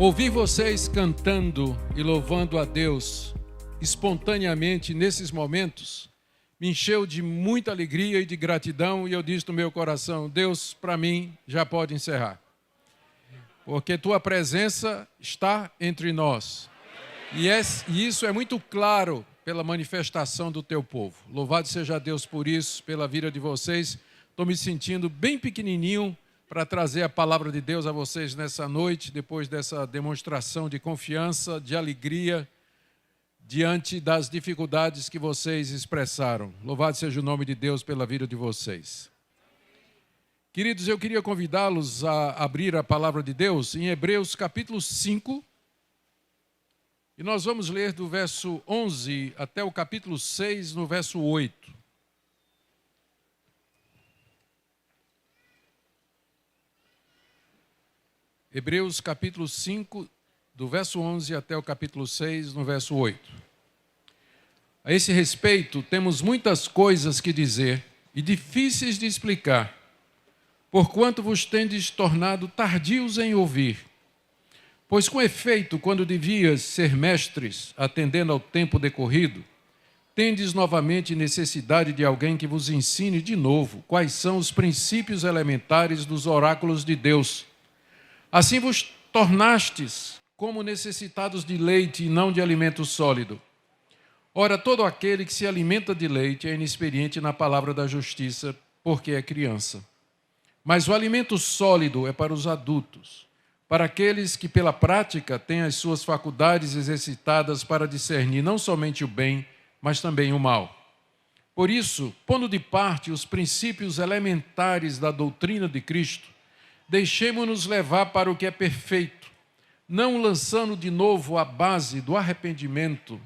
Ouvir vocês cantando e louvando a Deus espontaneamente nesses momentos me encheu de muita alegria e de gratidão, e eu disse no meu coração: Deus, para mim, já pode encerrar. Porque tua presença está entre nós. E isso é muito claro pela manifestação do teu povo. Louvado seja Deus por isso, pela vida de vocês. Estou me sentindo bem pequenininho para trazer a palavra de Deus a vocês nessa noite, depois dessa demonstração de confiança, de alegria, diante das dificuldades que vocês expressaram. Louvado seja o nome de Deus pela vida de vocês. Queridos, eu queria convidá-los a abrir a palavra de Deus em Hebreus capítulo 5, e nós vamos ler do verso 11 até o capítulo 6, no verso 8. Hebreus capítulo 5, do verso 11 até o capítulo 6, no verso 8. A esse respeito, temos muitas coisas que dizer e difíceis de explicar, porquanto vos tendes tornado tardios em ouvir. Pois com efeito, quando devias ser mestres, atendendo ao tempo decorrido, tendes novamente necessidade de alguém que vos ensine de novo quais são os princípios elementares dos oráculos de Deus. Assim vos tornastes como necessitados de leite e não de alimento sólido. Ora, todo aquele que se alimenta de leite é inexperiente na palavra da justiça, porque é criança. Mas o alimento sólido é para os adultos, para aqueles que pela prática têm as suas faculdades exercitadas para discernir não somente o bem, mas também o mal. Por isso, pondo de parte os princípios elementares da doutrina de Cristo, deixemo-nos levar para o que é perfeito, não lançando de novo a base do arrependimento,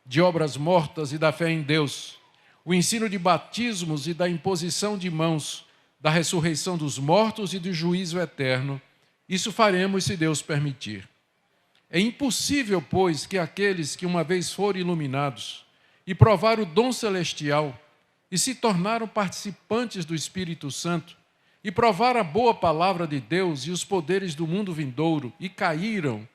de obras mortas e da fé em Deus, o ensino de batismos e da imposição de mãos, da ressurreição dos mortos e do juízo eterno. Isso faremos se Deus permitir. É impossível, pois, que aqueles que uma vez foram iluminados e provaram o dom celestial e se tornaram participantes do Espírito Santo, e provaram a boa palavra de Deus e os poderes do mundo vindouro, e caíram,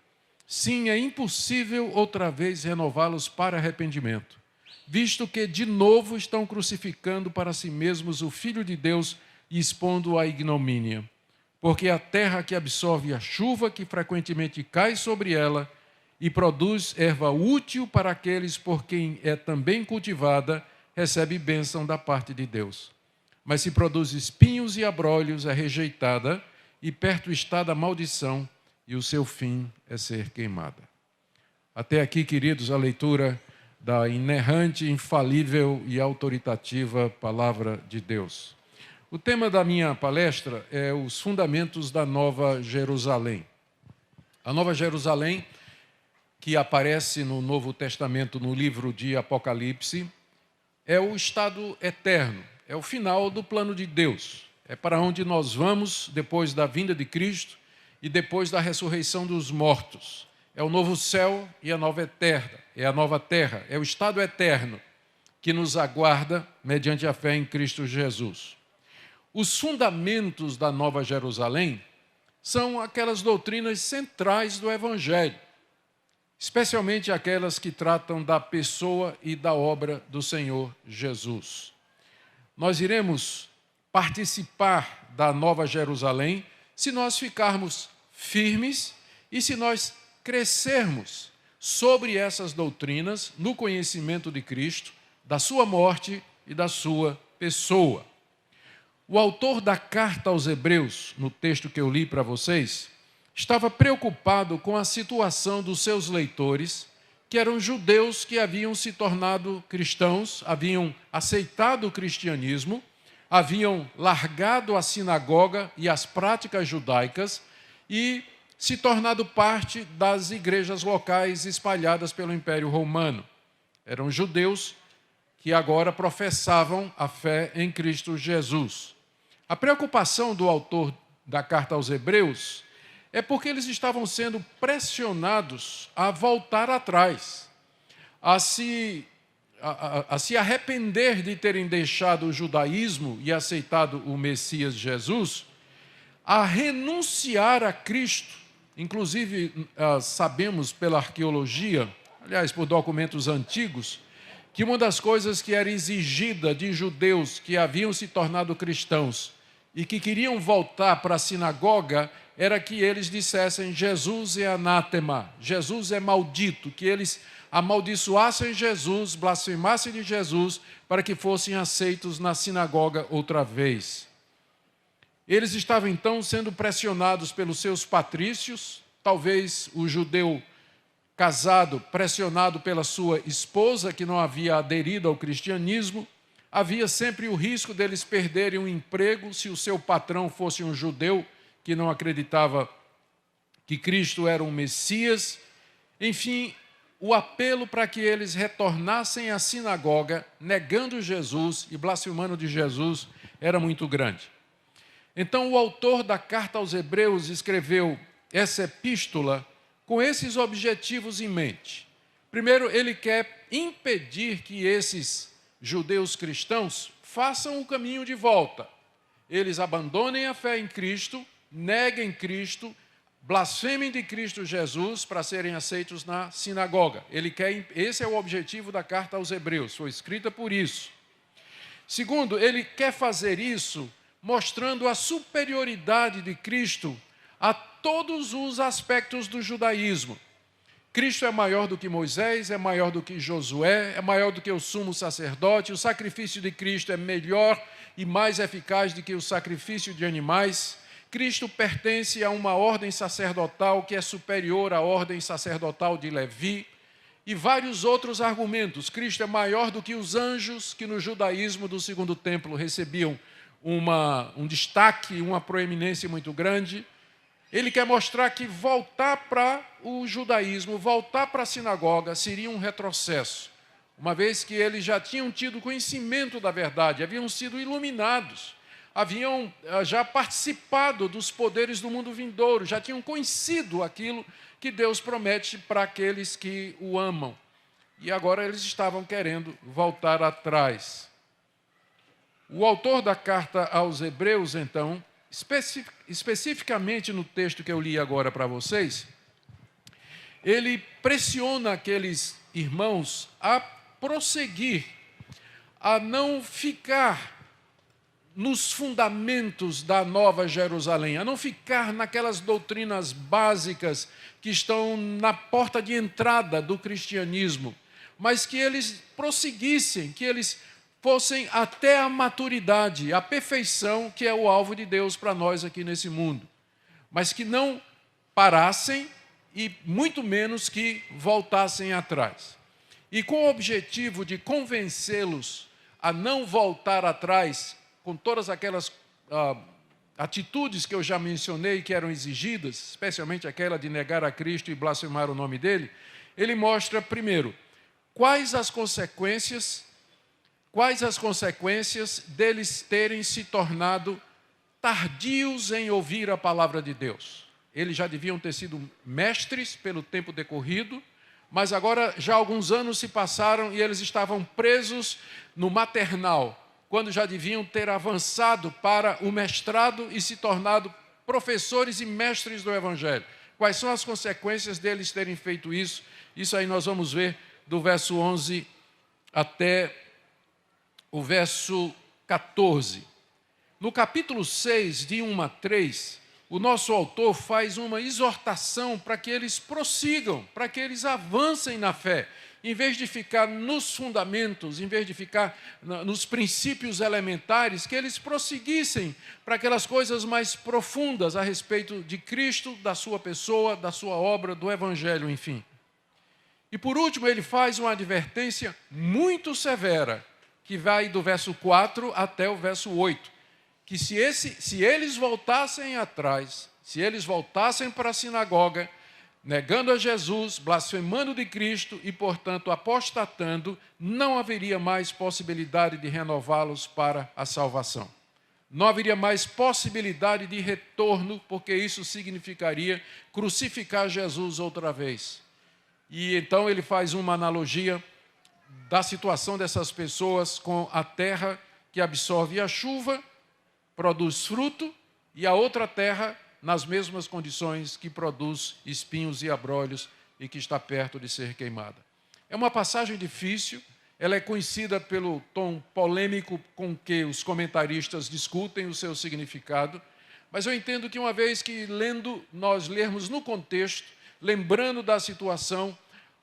sim, é impossível outra vez renová-los para arrependimento, visto que de novo estão crucificando para si mesmos o Filho de Deus e expondo-o à ignomínia. Porque a terra que absorve a chuva que frequentemente cai sobre ela e produz erva útil para aqueles por quem é também cultivada, recebe bênção da parte de Deus. Mas se produz espinhos e abrolhos, é rejeitada, e perto está da maldição, e o seu fim é ser queimada. Até aqui, queridos, a leitura da inerrante, infalível e autoritativa palavra de Deus. O tema da minha palestra é os fundamentos da Nova Jerusalém. A Nova Jerusalém, que aparece no Novo Testamento, no livro de Apocalipse, é o estado eterno. É o final do plano de Deus. É para onde nós vamos depois da vinda de Cristo e depois da ressurreição dos mortos. É o novo céu e a nova eterna. É a nova terra. É o estado eterno que nos aguarda mediante a fé em Cristo Jesus. Os fundamentos da Nova Jerusalém são aquelas doutrinas centrais do Evangelho, especialmente aquelas que tratam da pessoa e da obra do Senhor Jesus. Nós iremos participar da Nova Jerusalém se nós ficarmos firmes e se nós crescermos sobre essas doutrinas no conhecimento de Cristo, da sua morte e da sua pessoa. O autor da carta aos Hebreus, no texto que eu li para vocês, estava preocupado com a situação dos seus leitores, que eram judeus que haviam se tornado cristãos, haviam aceitado o cristianismo, haviam largado a sinagoga e as práticas judaicas e se tornado parte das igrejas locais espalhadas pelo Império Romano. Eram judeus que agora professavam a fé em Cristo Jesus. A preocupação do autor da carta aos Hebreus é porque eles estavam sendo pressionados a voltar atrás, a se arrepender de terem deixado o judaísmo e aceitado o Messias Jesus, a renunciar a Cristo Inclusive, sabemos pela arqueologia, aliás, por documentos antigos, que uma das coisas que era exigida de judeus que haviam se tornado cristãos e que queriam voltar para a sinagoga era que eles dissessem: Jesus é anátema, Jesus é maldito, que eles amaldiçoassem Jesus, blasfemassem de Jesus, para que fossem aceitos na sinagoga outra vez. Eles estavam então sendo pressionados pelos seus patrícios, talvez o judeu casado, pressionado pela sua esposa, que não havia aderido ao cristianismo. Havia sempre o risco deles perderem o emprego se o seu patrão fosse um judeu que não acreditava que Cristo era um Messias. Enfim, o apelo para que eles retornassem à sinagoga, negando Jesus e blasfemando de Jesus, era muito grande. Então, o autor da carta aos Hebreus escreveu essa epístola com esses objetivos em mente. Primeiro, ele quer impedir que esses judeus cristãos façam o caminho de volta. Eles abandonem a fé em Cristo, neguem Cristo, blasfemem de Cristo Jesus para serem aceitos na sinagoga. Esse é o objetivo da carta aos Hebreus, foi escrita por isso. Segundo, ele quer fazer isso mostrando a superioridade de Cristo a todos os aspectos do judaísmo. Cristo é maior do que Moisés, é maior do que Josué, é maior do que o sumo sacerdote. O sacrifício de Cristo é melhor e mais eficaz do que o sacrifício de animais. Cristo pertence a uma ordem sacerdotal que é superior à ordem sacerdotal de Levi. E vários outros argumentos. Cristo é maior do que os anjos que no judaísmo do segundo templo recebiam um destaque, uma proeminência muito grande. Ele quer mostrar que voltar para o judaísmo, voltar para a sinagoga, seria um retrocesso, uma vez que eles já tinham tido conhecimento da verdade, haviam sido iluminados, haviam já participado dos poderes do mundo vindouro, já tinham conhecido aquilo que Deus promete para aqueles que o amam. E agora eles estavam querendo voltar atrás. O autor da carta aos Hebreus, então, especificamente no texto que eu li agora para vocês, ele pressiona aqueles irmãos a prosseguir, a não ficar nos fundamentos da Nova Jerusalém, a não ficar naquelas doutrinas básicas que estão na porta de entrada do cristianismo, mas que eles prosseguissem, que eles fossem até a maturidade, a perfeição, que é o alvo de Deus para nós aqui nesse mundo. Mas que não parassem e muito menos que voltassem atrás. E com o objetivo de convencê-los a não voltar atrás, com todas aquelas atitudes que eu já mencionei que eram exigidas, especialmente aquela de negar a Cristo e blasfemar o nome dele, ele mostra, primeiro, quais as consequências deles terem se tornado tardios em ouvir a palavra de Deus. Eles já deviam ter sido mestres pelo tempo decorrido, mas agora já alguns anos se passaram e eles estavam presos no maternal, quando já deviam ter avançado para o mestrado e se tornado professores e mestres do Evangelho. Quais são as consequências deles terem feito isso? Isso aí nós vamos ver do verso 11 até o verso 14. No capítulo 6, de 1 a 3, o nosso autor faz uma exortação para que eles prossigam, para que eles avancem na fé, em vez de ficar nos fundamentos, em vez de ficar nos princípios elementares, que eles prosseguissem para aquelas coisas mais profundas a respeito de Cristo, da sua pessoa, da sua obra, do Evangelho, enfim. E por último, ele faz uma advertência muito severa, que vai do verso 4 até o verso 8, que se eles voltassem atrás, se eles voltassem para a sinagoga, negando a Jesus, blasfemando de Cristo e, portanto, apostatando, não haveria mais possibilidade de renová-los para a salvação. Não haveria mais possibilidade de retorno, porque isso significaria crucificar Jesus outra vez. E então ele faz uma analogia da situação dessas pessoas com a terra que absorve a chuva, produz fruto, e a outra terra nas mesmas condições que produz espinhos e abrolhos e que está perto de ser queimada. É uma passagem difícil, ela é conhecida pelo tom polêmico com que os comentaristas discutem o seu significado, mas eu entendo que uma vez que nós lermos no contexto, lembrando da situação,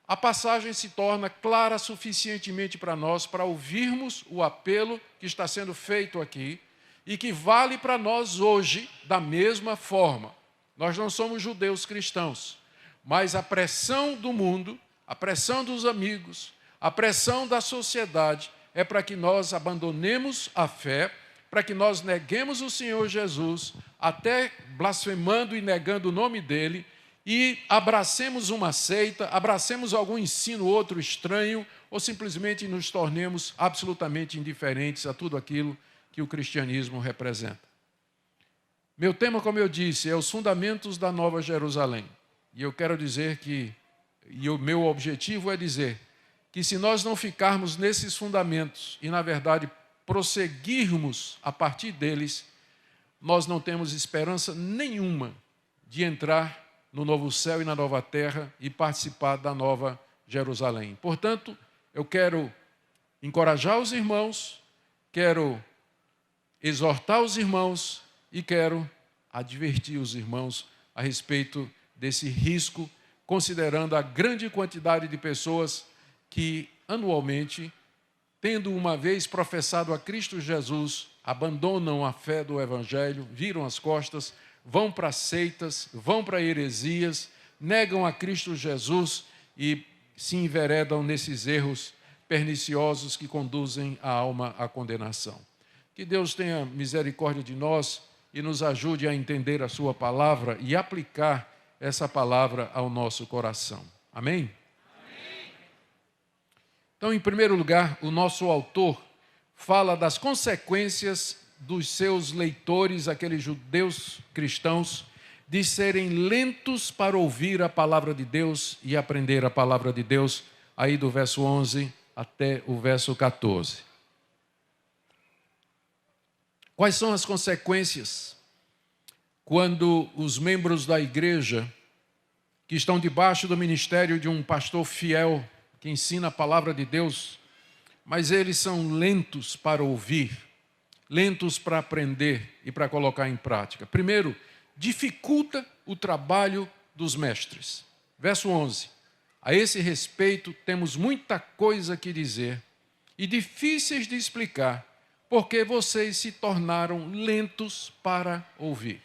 a passagem se torna clara suficientemente para nós, para ouvirmos o apelo que está sendo feito aqui e que vale para nós hoje da mesma forma. Nós não somos judeus cristãos, mas a pressão do mundo, a pressão dos amigos, a pressão da sociedade é para que nós abandonemos a fé, para que nós neguemos o Senhor Jesus, até blasfemando e negando o nome dele, e abracemos uma seita, abracemos algum ensino outro estranho, ou simplesmente nos tornemos absolutamente indiferentes a tudo aquilo que o cristianismo representa. Meu tema, como eu disse, é os fundamentos da Nova Jerusalém. E eu quero dizer o meu objetivo é dizer que se nós não ficarmos nesses fundamentos e, na verdade, prosseguirmos a partir deles, nós não temos esperança nenhuma de entrar no novo céu e na nova terra e participar da Nova Jerusalém. Portanto, eu quero encorajar os irmãos, quero exortar os irmãos e quero advertir os irmãos a respeito desse risco, considerando a grande quantidade de pessoas que anualmente, tendo uma vez professado a Cristo Jesus, abandonam a fé do Evangelho, viram as costas, vão para seitas, vão para heresias, negam a Cristo Jesus e se enveredam nesses erros perniciosos que conduzem a alma à condenação. Que Deus tenha misericórdia de nós e nos ajude a entender a sua palavra e aplicar essa palavra ao nosso coração. Amém? Amém. Então, em primeiro lugar, o nosso autor fala das consequências dos seus leitores, aqueles judeus cristãos, de serem lentos para ouvir a palavra de Deus e aprender a palavra de Deus, aí do verso 11 até o verso 14. Quais são as consequências quando os membros da igreja, que estão debaixo do ministério de um pastor fiel, que ensina a palavra de Deus, mas eles são lentos para ouvir, lentos para aprender e para colocar em prática? Primeiro, dificulta o trabalho dos mestres. Verso 11. A esse respeito, temos muita coisa que dizer e difíceis de explicar, porque vocês se tornaram lentos para ouvir.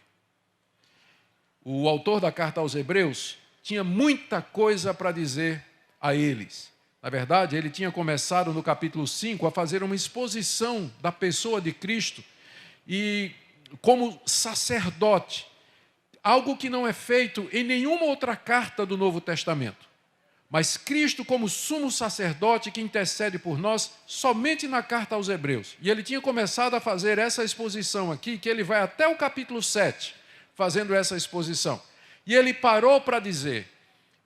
O autor da carta aos Hebreus tinha muita coisa para dizer a eles. Na verdade, ele tinha começado no capítulo 5 a fazer uma exposição da pessoa de Cristo e como sacerdote, algo que não é feito em nenhuma outra carta do Novo Testamento. Mas Cristo como sumo sacerdote que intercede por nós somente na carta aos Hebreus. E ele tinha começado a fazer essa exposição aqui, que ele vai até o capítulo 7, fazendo essa exposição. E ele parou para dizer: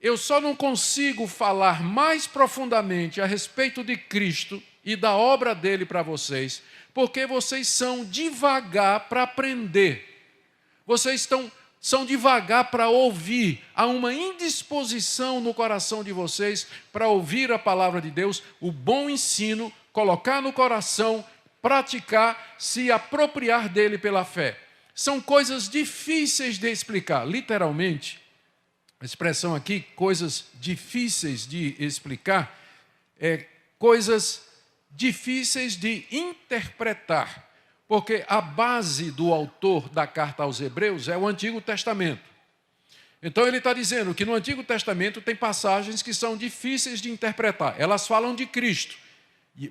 eu só não consigo falar mais profundamente a respeito de Cristo e da obra dele para vocês, porque vocês são devagar para aprender. Vocês são devagar para ouvir. Há uma indisposição no coração de vocês para ouvir a palavra de Deus, o bom ensino, colocar no coração, praticar, se apropriar dele pela fé. São coisas difíceis de explicar, literalmente. A expressão aqui, coisas difíceis de explicar, coisas difíceis de interpretar, porque a base do autor da carta aos Hebreus é o Antigo Testamento. Então ele está dizendo que no Antigo Testamento tem passagens que são difíceis de interpretar, elas falam de Cristo.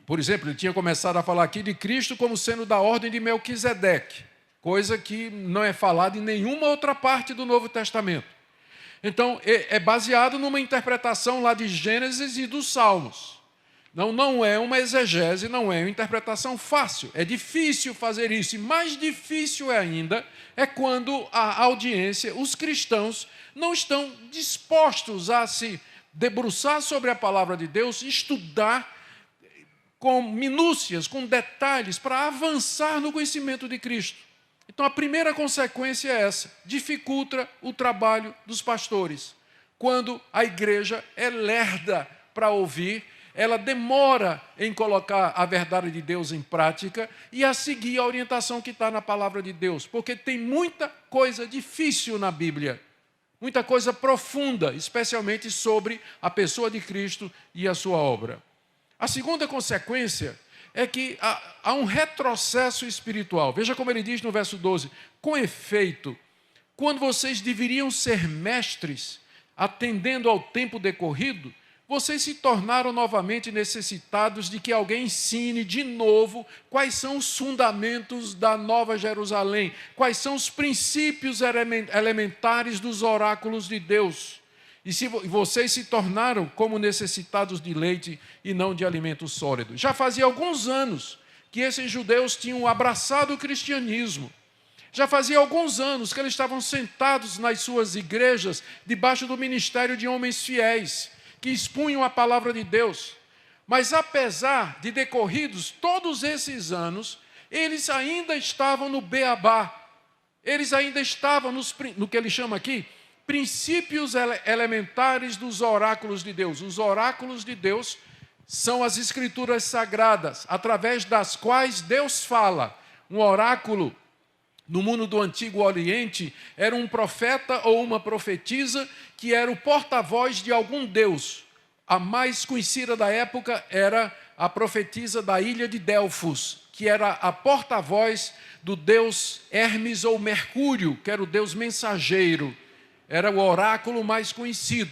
Por exemplo, ele tinha começado a falar aqui de Cristo como sendo da ordem de Melquisedeque, coisa que não é falada em nenhuma outra parte do Novo Testamento. Então, é baseado numa interpretação lá de Gênesis e dos Salmos. Não é uma exegese, não é uma interpretação fácil. É difícil fazer isso. E mais difícil ainda é quando a audiência, os cristãos, não estão dispostos a se debruçar sobre a palavra de Deus, estudar com minúcias, com detalhes, para avançar no conhecimento de Cristo. Então, a primeira consequência é essa: dificulta o trabalho dos pastores. Quando a igreja é lerda para ouvir, ela demora em colocar a verdade de Deus em prática e a seguir a orientação que está na palavra de Deus, porque tem muita coisa difícil na Bíblia, muita coisa profunda, especialmente sobre a pessoa de Cristo e a sua obra. A segunda consequência é que há um retrocesso espiritual. Veja como ele diz no verso 12: com efeito, quando vocês deveriam ser mestres, atendendo ao tempo decorrido, vocês se tornaram novamente necessitados de que alguém ensine de novo quais são os fundamentos da Nova Jerusalém, quais são os princípios elementares dos oráculos de Deus. E se vocês se tornaram como necessitados de leite e não de alimento sólido. Já fazia alguns anos que esses judeus tinham abraçado o cristianismo. Já fazia alguns anos que eles estavam sentados nas suas igrejas, debaixo do ministério de homens fiéis, que expunham a palavra de Deus. Mas apesar de decorridos todos esses anos, eles ainda estavam no beabá. Eles ainda estavam no que ele chama aqui, princípios elementares dos oráculos de Deus. Os oráculos de Deus são as escrituras sagradas, através das quais Deus fala. Um oráculo no mundo do Antigo Oriente era um profeta ou uma profetisa que era o porta-voz de algum deus. A mais conhecida da época era a profetisa da ilha de Delfos, que era a porta-voz do deus Hermes ou Mercúrio, que era o deus mensageiro. Era o oráculo mais conhecido.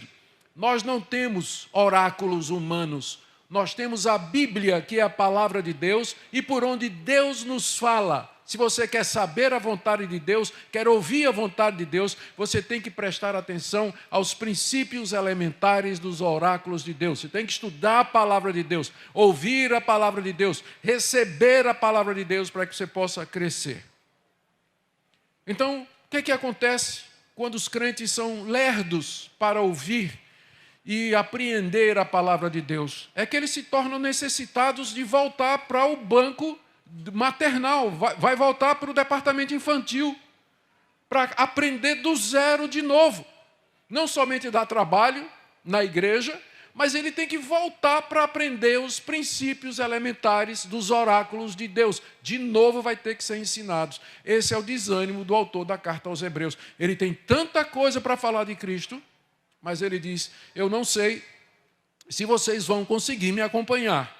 Nós não temos oráculos humanos. Nós temos a Bíblia, que é a palavra de Deus, e por onde Deus nos fala. Se você quer saber a vontade de Deus, quer ouvir a vontade de Deus, você tem que prestar atenção aos princípios elementares dos oráculos de Deus. Você tem que estudar a palavra de Deus, ouvir a palavra de Deus, receber a palavra de Deus para que você possa crescer. Então, o que acontece quando os crentes são lerdos para ouvir e apreender a palavra de Deus? É que eles se tornam necessitados de voltar para o banco maternal, vai voltar para o departamento infantil, para aprender do zero de novo. Não somente dá trabalho na igreja, mas ele tem que voltar para aprender os princípios elementares dos oráculos de Deus. De novo vai ter que ser ensinados. Esse é o desânimo do autor da carta aos Hebreus. Ele tem tanta coisa para falar de Cristo, mas ele diz: eu não sei se vocês vão conseguir me acompanhar,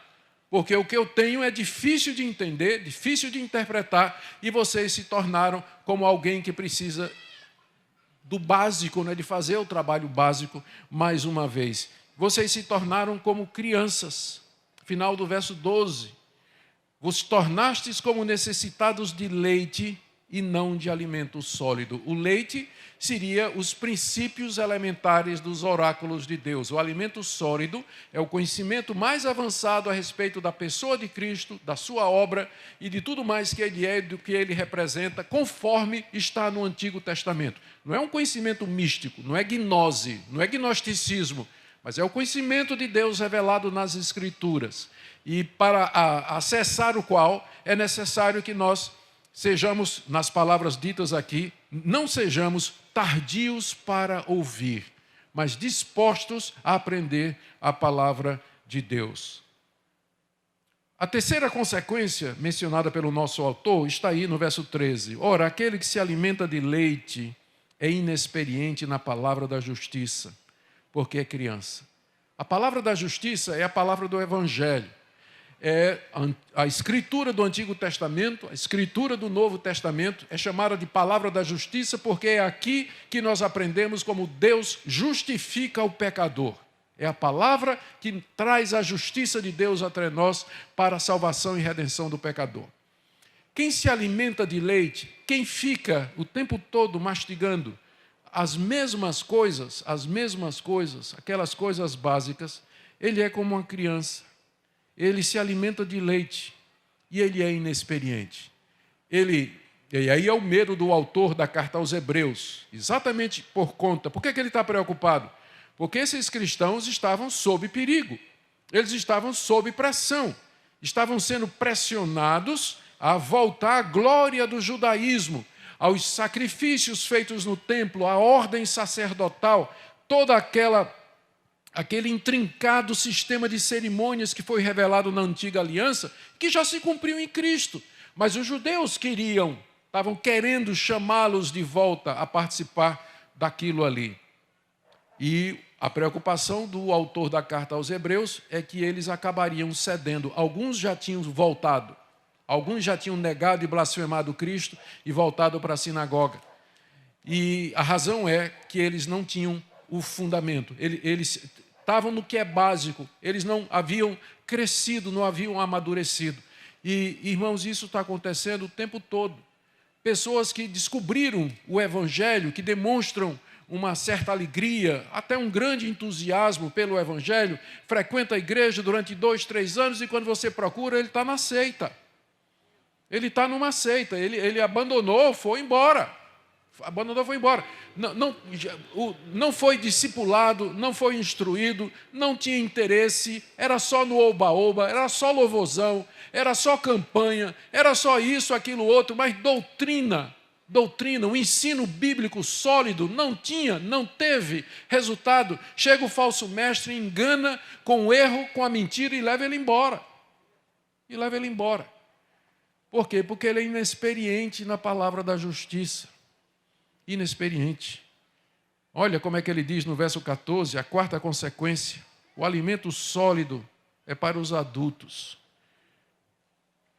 porque o que eu tenho é difícil de entender, difícil de interpretar, e vocês se tornaram como alguém que precisa do básico, né, de fazer o trabalho básico mais uma vez. Vocês se tornaram como crianças. Final do verso 12. Vos tornastes como necessitados de leite e não de alimento sólido. O leite seria os princípios elementares dos oráculos de Deus. O alimento sólido é o conhecimento mais avançado a respeito da pessoa de Cristo, da sua obra e de tudo mais que ele é e do que ele representa, conforme está no Antigo Testamento. Não é um conhecimento místico, não é gnose, não é gnosticismo, mas é o conhecimento de Deus revelado nas Escrituras. E para acessar o qual é necessário que nós sejamos, nas palavras ditas aqui, não sejamos tardios para ouvir, mas dispostos a aprender a palavra de Deus. A terceira consequência mencionada pelo nosso autor está aí no verso 13. Ora, aquele que se alimenta de leite é inexperiente na palavra da justiça, porque é criança. A palavra da justiça é a palavra do Evangelho. É a escritura do Antigo Testamento, a escritura do Novo Testamento é chamada de palavra da justiça porque é aqui que nós aprendemos como Deus justifica o pecador. É a palavra que traz a justiça de Deus entre nós para a salvação e redenção do pecador. Quem se alimenta de leite, quem fica o tempo todo mastigando as mesmas coisas, aquelas coisas básicas, ele é como uma criança. Ele se alimenta de leite e ele é inexperiente. E aí é o medo do autor da carta aos Hebreus, exatamente por conta. Por que ele está preocupado? Porque esses cristãos estavam sob perigo, eles estavam sob pressão, estavam sendo pressionados a voltar à glória do judaísmo, aos sacrifícios feitos no templo, à ordem sacerdotal, aquele intrincado sistema de cerimônias que foi revelado na antiga aliança, que já se cumpriu em Cristo. Mas os judeus estavam querendo chamá-los de volta a participar daquilo ali. E a preocupação do autor da carta aos Hebreus é que eles acabariam cedendo. Alguns já tinham voltado, alguns já tinham negado e blasfemado Cristo e voltado para a sinagoga. E a razão é que eles não tinham o fundamento. Eles estavam no que é básico, eles não haviam crescido, não haviam amadurecido. E, irmãos, isso está acontecendo o tempo todo. Pessoas que descobriram o Evangelho, que demonstram uma certa alegria, até um grande entusiasmo pelo Evangelho, frequenta a igreja durante 2, 3 anos e quando você procura, ele está na seita. Ele está numa seita, ele abandonou, foi embora. Não foi discipulado, não foi instruído, não tinha interesse, era só no oba-oba, era só louvozão, era só campanha, era só isso, aquilo, outro, mas doutrina, um ensino bíblico sólido, não teve resultado. Chega o falso mestre, engana com o erro, com a mentira e leva ele embora. Por quê? Porque ele é inexperiente na palavra da justiça. Inexperiente. Olha como é que ele diz no verso 14, a quarta consequência: o alimento sólido é para os adultos,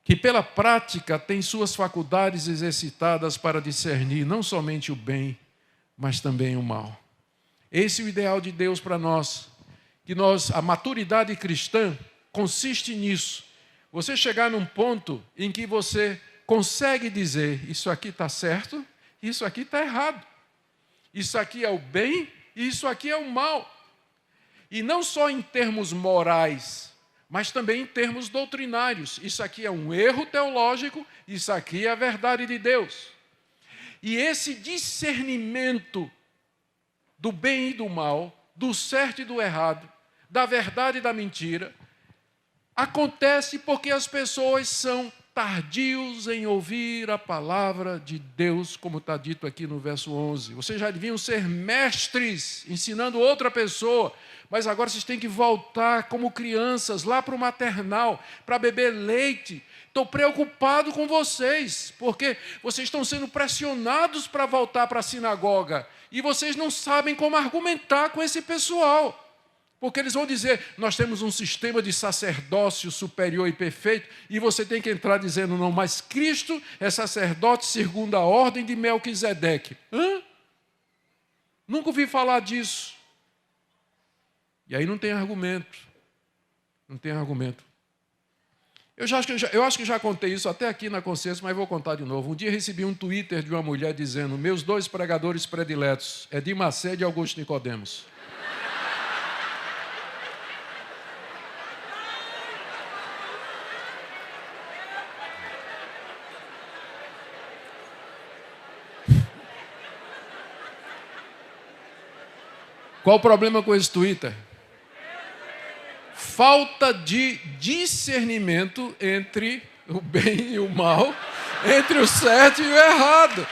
que pela prática têm suas faculdades exercitadas para discernir não somente o bem, mas também o mal. Esse é o ideal de Deus para nós, a maturidade cristã consiste nisso. Você chegar num ponto em que você consegue dizer, isso aqui está certo, isso aqui está errado. Isso aqui é o bem e isso aqui é o mal. E não só em termos morais, mas também em termos doutrinários. Isso aqui é um erro teológico, isso aqui é a verdade de Deus. E esse discernimento do bem e do mal, do certo e do errado, da verdade e da mentira, acontece porque as pessoas são tardios em ouvir a palavra de Deus, como está dito aqui no verso 11. Vocês já deviam ser mestres, ensinando outra pessoa, mas agora vocês têm que voltar como crianças, lá para o maternal, para beber leite. Estou preocupado com vocês, porque vocês estão sendo pressionados para voltar para a sinagoga, e vocês não sabem como argumentar com esse pessoal. Porque eles vão dizer, nós temos um sistema de sacerdócio superior e perfeito, e você tem que entrar dizendo, não, mas Cristo é sacerdote segundo a ordem de Melquisedeque. Nunca ouvi falar disso. E aí não tem argumento. Eu acho que já contei isso até aqui na consciência, mas vou contar de novo. Um dia recebi um Twitter de uma mulher dizendo, meus 2 pregadores prediletos, Edir Macedo e Augusto Nicodemos. Qual o problema com esse Twitter? Falta de discernimento entre o bem e o mal, entre o certo e o errado.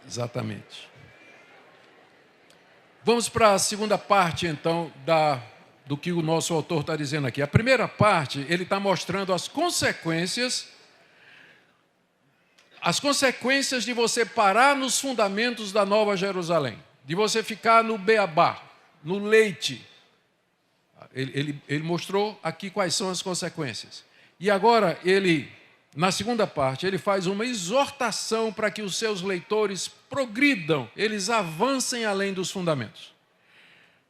Exatamente. Vamos para a segunda parte, então, do que o nosso autor está dizendo aqui. A primeira parte, ele está mostrando as consequências de você parar nos fundamentos da Nova Jerusalém, de você ficar no beabá, no leite. Ele mostrou aqui quais são as consequências. E agora, na segunda parte, ele faz uma exortação para que os seus leitores progridam, eles avancem além dos fundamentos.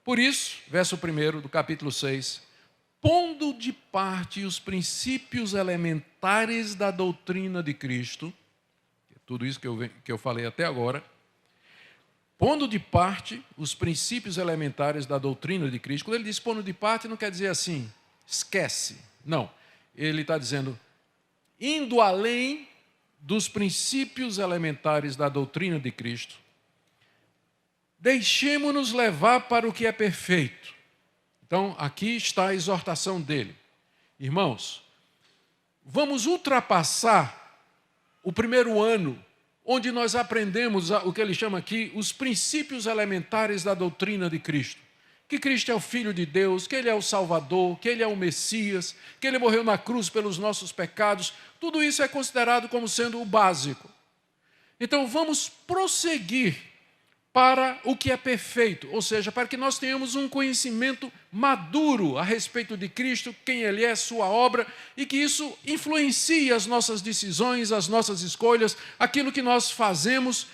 Por isso, verso 1 do capítulo 6, pondo de parte os princípios elementares da doutrina de Cristo, tudo isso que eu falei até agora, pondo de parte os princípios elementares da doutrina de Cristo. Quando ele diz pondo de parte, não quer dizer assim, esquece. Não, ele está dizendo, indo além dos princípios elementares da doutrina de Cristo, deixemo-nos levar para o que é perfeito. Então, aqui está a exortação dele. Irmãos, vamos ultrapassar o primeiro ano, onde nós aprendemos o que ele chama aqui, os princípios elementares da doutrina de Cristo. Que Cristo é o Filho de Deus, que Ele é o Salvador, que Ele é o Messias, que Ele morreu na cruz pelos nossos pecados. Tudo isso é considerado como sendo o básico. Então vamos prosseguir para o que é perfeito, ou seja, para que nós tenhamos um conhecimento maduro a respeito de Cristo, quem Ele é, sua obra, e que isso influencie as nossas decisões, as nossas escolhas, aquilo que nós fazemos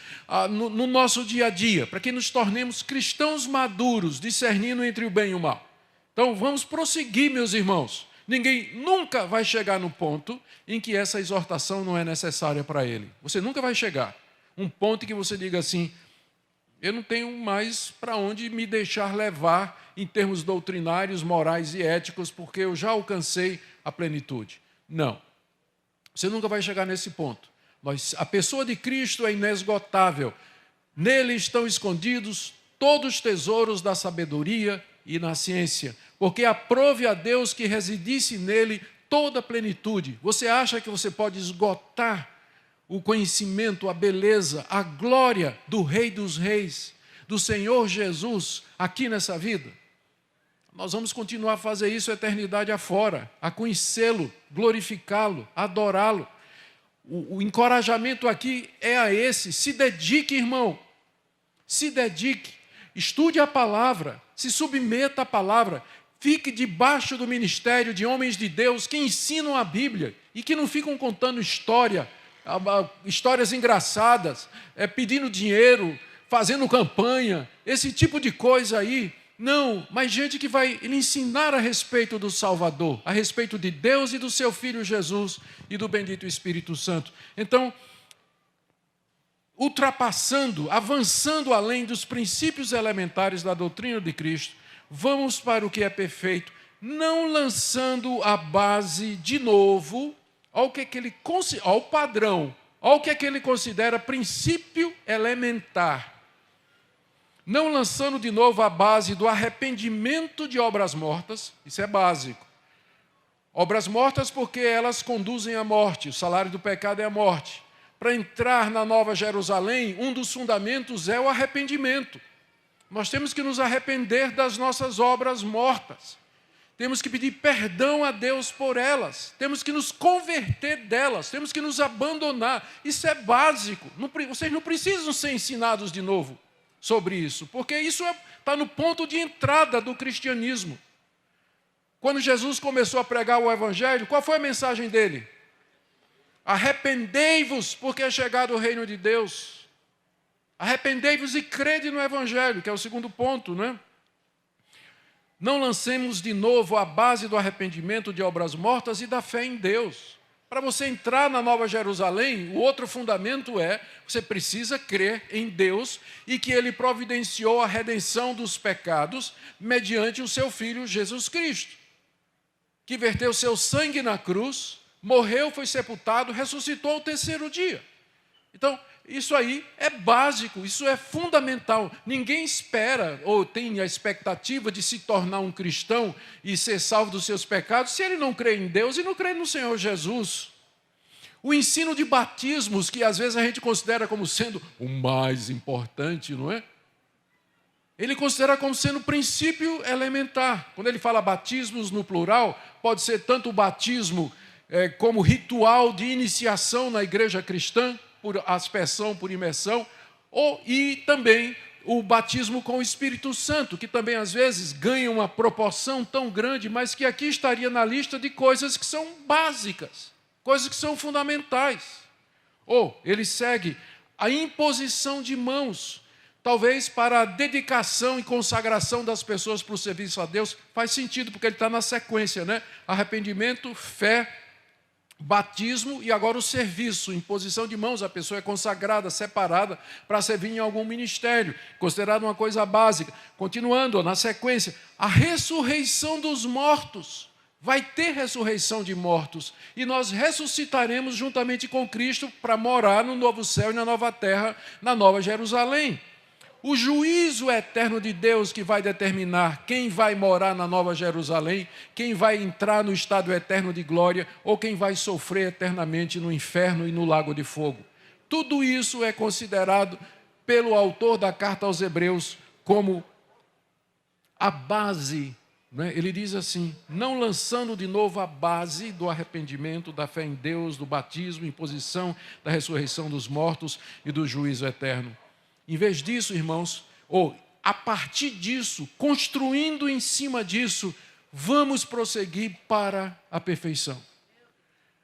no nosso dia a dia, para que nos tornemos cristãos maduros, discernindo entre o bem e o mal. Então vamos prosseguir, meus irmãos. Ninguém nunca vai chegar no ponto em que essa exortação não é necessária para ele. Você nunca vai chegar. Um ponto em que você diga assim: eu não tenho mais para onde me deixar levar em termos doutrinários, morais e éticos, porque eu já alcancei a plenitude. Não. Você nunca vai chegar nesse ponto. A pessoa de Cristo é inesgotável. Nele estão escondidos todos os tesouros da sabedoria e na ciência, porque aprove a Deus que residisse nele toda a plenitude. Você acha que você pode esgotar o conhecimento, a beleza, a glória do Rei dos Reis, do Senhor Jesus, aqui nessa vida? Nós vamos continuar a fazer isso a eternidade afora, a conhecê-lo, glorificá-lo, adorá-lo. O encorajamento aqui é a esse: se dedique, irmão, se dedique, estude a palavra, se submeta à palavra, fique debaixo do ministério de homens de Deus que ensinam a Bíblia e que não ficam contando histórias engraçadas, pedindo dinheiro, fazendo campanha, esse tipo de coisa aí. Não, mas gente que vai lhe ensinar a respeito do Salvador, a respeito de Deus e do seu Filho Jesus e do bendito Espírito Santo. Então, ultrapassando, avançando além dos princípios elementares da doutrina de Cristo, vamos para o que é perfeito, não lançando a base de novo ao padrão, ao que ele considera princípio elementar. Não lançando de novo a base do arrependimento de obras mortas, isso é básico. Obras mortas porque elas conduzem à morte, o salário do pecado é a morte. Para entrar na Nova Jerusalém, um dos fundamentos é o arrependimento. Nós temos que nos arrepender das nossas obras mortas. Temos que pedir perdão a Deus por elas. Temos que nos converter delas. Temos que nos abandonar. Isso é básico. Vocês não precisam ser ensinados de novo sobre isso, porque isso está no ponto de entrada do cristianismo. Quando Jesus começou a pregar o Evangelho, qual foi a mensagem dele? Arrependei-vos, porque é chegado o reino de Deus. Arrependei-vos e crede no Evangelho, que é o segundo ponto, né? Não lancemos de novo a base do arrependimento de obras mortas e da fé em Deus. Para você entrar na Nova Jerusalém, o outro fundamento é: você precisa crer em Deus e que Ele providenciou a redenção dos pecados mediante o seu Filho Jesus Cristo, que verteu seu sangue na cruz, morreu, foi sepultado, ressuscitou ao terceiro dia. Então, isso aí é básico, isso é fundamental. Ninguém espera ou tem a expectativa de se tornar um cristão e ser salvo dos seus pecados se ele não crê em Deus e não crê no Senhor Jesus. O ensino de batismos, que às vezes a gente considera como sendo o mais importante, não é? Ele considera como sendo princípio elementar. Quando ele fala batismos no plural, pode ser tanto o batismo como ritual de iniciação na igreja cristã, por aspersão, por imersão, e também o batismo com o Espírito Santo, que também às vezes ganha uma proporção tão grande, mas que aqui estaria na lista de coisas que são básicas, coisas que são fundamentais. Ou ele segue a imposição de mãos, talvez para a dedicação e consagração das pessoas para o serviço a Deus. Faz sentido, porque ele está na sequência, né? Arrependimento, fé, batismo e agora o serviço, imposição de mãos. A pessoa é consagrada, separada para servir em algum ministério, considerado uma coisa básica. Continuando, na sequência, a ressurreição dos mortos. vai ter ressurreição de mortos, e nós ressuscitaremos juntamente com Cristo para morar no novo céu e na nova terra, na nova Jerusalém. O juízo eterno de Deus que vai determinar quem vai morar na nova Jerusalém, quem vai entrar no estado eterno de glória, ou quem vai sofrer eternamente no inferno e no lago de fogo. Tudo isso é considerado pelo autor da carta aos Hebreus como a base. Ele diz assim, não lançando de novo a base do arrependimento, da fé em Deus, do batismo, imposição, da ressurreição dos mortos e do juízo eterno. Em vez disso, irmãos, ou a partir disso, construindo em cima disso, vamos prosseguir para a perfeição.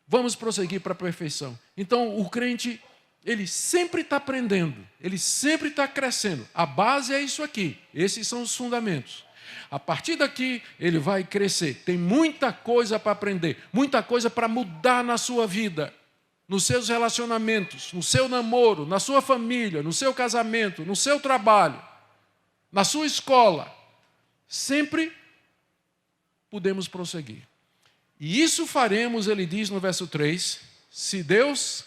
Vamos prosseguir para a perfeição. Então, o crente, ele sempre está aprendendo, ele sempre está crescendo. A base é isso aqui, esses são os fundamentos. A partir daqui, ele vai crescer. Tem muita coisa para aprender, muita coisa para mudar na sua vida, nos seus relacionamentos, no seu namoro, na sua família, no seu casamento, no seu trabalho, na sua escola. Sempre podemos prosseguir. E isso faremos, ele diz no verso 3, se Deus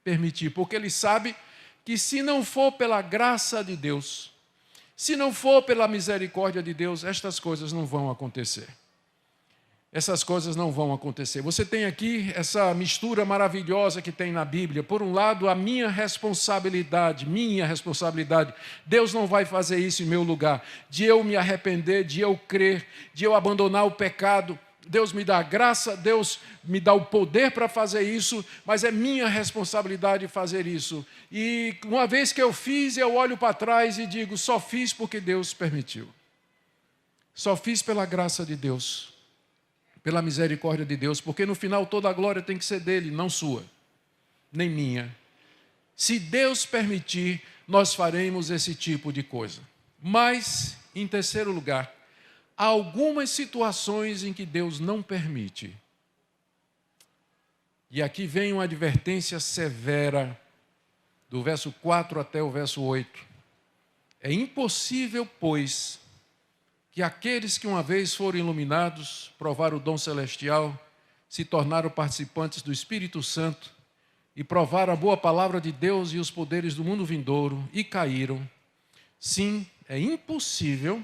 permitir, porque ele sabe que se não for pela graça de Deus, se não for pela misericórdia de Deus, estas coisas não vão acontecer. Essas coisas não vão acontecer. Você tem aqui essa mistura maravilhosa que tem na Bíblia. Por um lado, a minha responsabilidade. Deus não vai fazer isso em meu lugar. De eu me arrepender, de eu crer, de eu abandonar o pecado. Deus me dá a graça, Deus me dá o poder para fazer isso, mas é minha responsabilidade fazer isso. E uma vez que eu fiz, eu olho para trás e digo, só fiz porque Deus permitiu. Só fiz pela graça de Deus, pela misericórdia de Deus, porque no final toda a glória tem que ser dele, não sua, nem minha. Se Deus permitir, nós faremos esse tipo de coisa. Mas, em terceiro lugar, há algumas situações em que Deus não permite. E aqui vem uma advertência severa, do verso 4 até o verso 8. É impossível, pois, que aqueles que uma vez foram iluminados, provaram o dom celestial, se tornaram participantes do Espírito Santo e provaram a boa palavra de Deus e os poderes do mundo vindouro e caíram. Sim, é impossível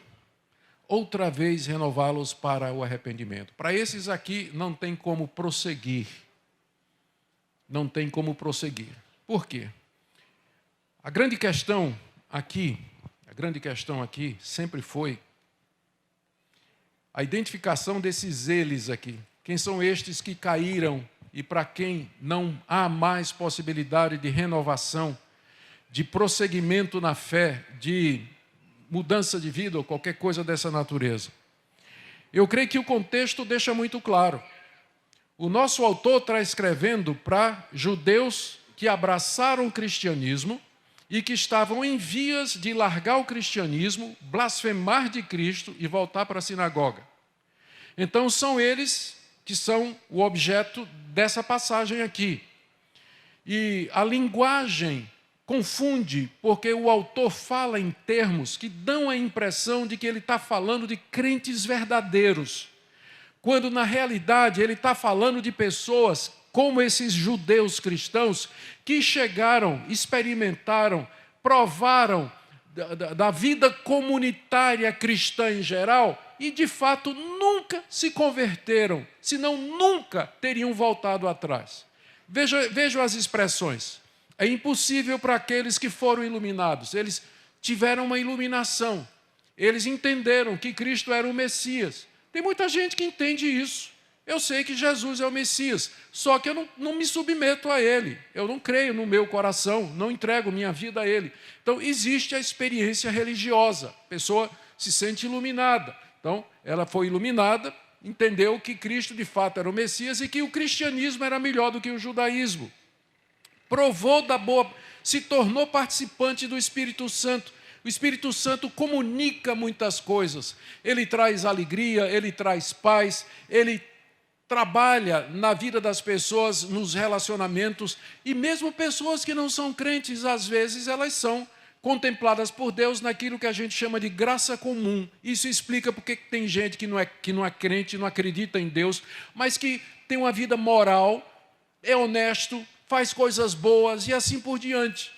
outra vez renová-los para o arrependimento. Para esses aqui não tem como prosseguir. Não tem como prosseguir. Por quê? A grande questão aqui sempre foi a identificação desses eles aqui. Quem são estes que caíram e para quem não há mais possibilidade de renovação, de prosseguimento na fé, de mudança de vida ou qualquer coisa dessa natureza. Eu creio que o contexto deixa muito claro. O nosso autor está escrevendo para judeus que abraçaram o cristianismo e que estavam em vias de largar o cristianismo, blasfemar de Cristo e voltar para a sinagoga. Então são eles que são o objeto dessa passagem aqui. E a linguagem confunde, porque o autor fala em termos que dão a impressão de que ele está falando de crentes verdadeiros, quando na realidade ele está falando de pessoas como esses judeus cristãos que chegaram, experimentaram, provaram da vida comunitária cristã em geral e de fato nunca se converteram, senão nunca teriam voltado atrás. Vejam as expressões. É impossível para aqueles que foram iluminados. Eles tiveram uma iluminação. Eles entenderam que Cristo era o Messias. Tem muita gente que entende isso. Eu sei que Jesus é o Messias, só que eu não me submeto a Ele. Eu não creio no meu coração, não entrego minha vida a Ele. Então, existe a experiência religiosa. A pessoa se sente iluminada. Então, ela foi iluminada, entendeu que Cristo de fato era o Messias e que o cristianismo era melhor do que o judaísmo. Provou da boa, se tornou participante do Espírito Santo. O Espírito Santo comunica muitas coisas. Ele traz alegria, ele traz paz, ele trabalha na vida das pessoas, nos relacionamentos. E mesmo pessoas que não são crentes, às vezes elas são contempladas por Deus naquilo que a gente chama de graça comum. Isso explica porque tem gente que não é crente, não acredita em Deus, mas que tem uma vida moral, é honesto, faz coisas boas e assim por diante.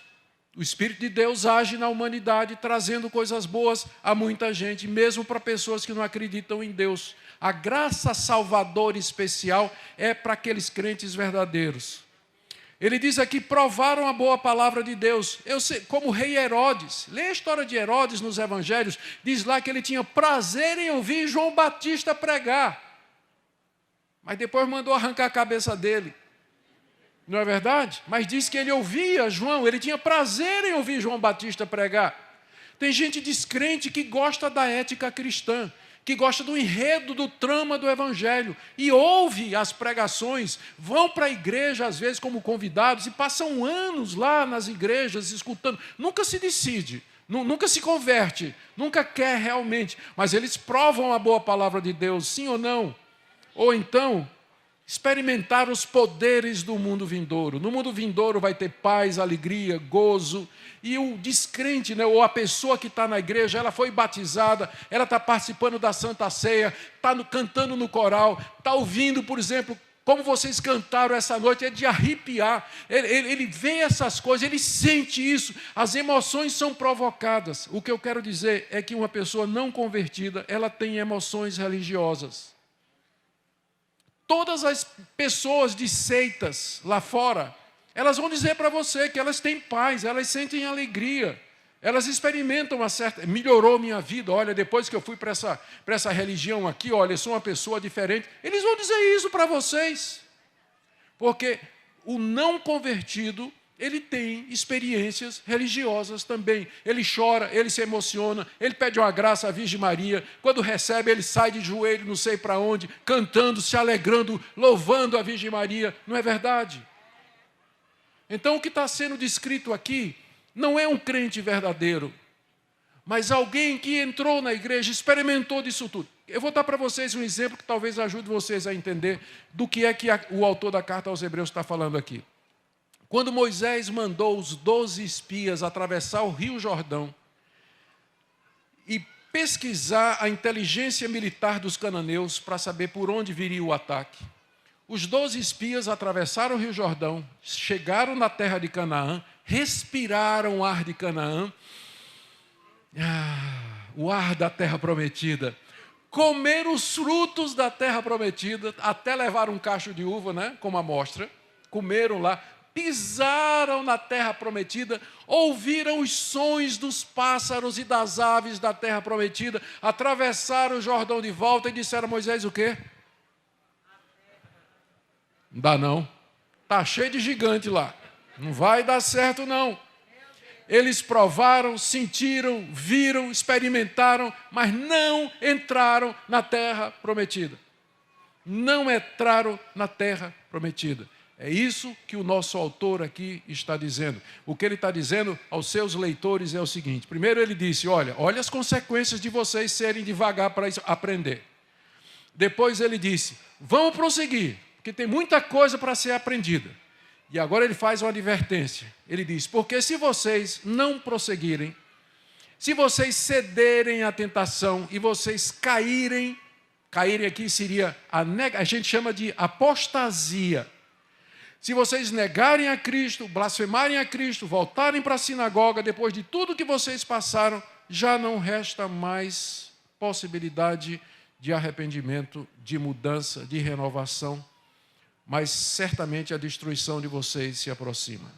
O Espírito de Deus age na humanidade, trazendo coisas boas a muita gente, mesmo para pessoas que não acreditam em Deus. A graça salvadora especial é para aqueles crentes verdadeiros. Ele diz aqui, provaram a boa palavra de Deus. Eu sei, como o rei Herodes, lê a história de Herodes nos evangelhos, diz lá que ele tinha prazer em ouvir João Batista pregar. Mas depois mandou arrancar a cabeça dele. Não é verdade? Mas diz que ele ouvia João, ele tinha prazer em ouvir João Batista pregar. Tem gente descrente que gosta da ética cristã, que gosta do enredo, do trama do Evangelho, e ouve as pregações, vão para a igreja, às vezes, como convidados, e passam anos lá nas igrejas, escutando. Nunca se decide, nunca se converte, nunca quer realmente, mas eles provam a boa palavra de Deus, sim ou não? Ou então experimentar os poderes do mundo vindouro. No mundo vindouro vai ter paz, alegria, gozo. E o descrente, né, ou a pessoa que está na igreja, ela foi batizada, ela está participando da Santa Ceia, está cantando no coral, está ouvindo, por exemplo, como vocês cantaram essa noite, é de arrepiar. Ele vê essas coisas, ele sente isso. As emoções são provocadas. O que eu quero dizer é que uma pessoa não convertida, ela tem emoções religiosas. Todas as pessoas de seitas lá fora, elas vão dizer para você que elas têm paz, elas sentem alegria, elas experimentam uma certa... Melhorou minha vida, olha, depois que eu fui para essa religião aqui, olha, eu sou uma pessoa diferente. Eles vão dizer isso para vocês. Porque o não convertido, ele tem experiências religiosas também. Ele chora, ele se emociona, ele pede uma graça à Virgem Maria. Quando recebe, ele sai de joelho, não sei para onde, cantando, se alegrando, louvando a Virgem Maria. Não é verdade? Então, o que está sendo descrito aqui não é um crente verdadeiro, mas alguém que entrou na igreja, experimentou disso tudo. Eu vou dar para vocês um exemplo que talvez ajude vocês a entender do que é que o autor da carta aos Hebreus está falando aqui. Quando Moisés mandou os 12 espias atravessar o Rio Jordão e pesquisar a inteligência militar dos cananeus para saber por onde viria o ataque, os 12 espias atravessaram o Rio Jordão, chegaram na terra de Canaã, respiraram o ar de Canaã, o ar da terra prometida, comeram os frutos da terra prometida, até levaram um cacho de uva, né, como amostra, comeram lá, pisaram na terra prometida, ouviram os sons dos pássaros e das aves da terra prometida, atravessaram o Jordão de volta e disseram a Moisés o quê? Não dá não, está cheio de gigante lá, não vai dar certo não. Eles provaram, sentiram, viram, experimentaram, mas não entraram na terra prometida. Não entraram na terra prometida. É isso que o nosso autor aqui está dizendo. O que ele está dizendo aos seus leitores é o seguinte. Primeiro ele disse, olha as consequências de vocês serem devagar para aprender. Depois ele disse, vamos prosseguir, porque tem muita coisa para ser aprendida. E agora ele faz uma advertência. Ele diz, porque se vocês não prosseguirem, se vocês cederem à tentação e vocês caírem aqui seria, a gente chama de apostasia. Se vocês negarem a Cristo, blasfemarem a Cristo, voltarem para a sinagoga, depois de tudo que vocês passaram, já não resta mais possibilidade de arrependimento, de mudança, de renovação, mas certamente a destruição de vocês se aproxima.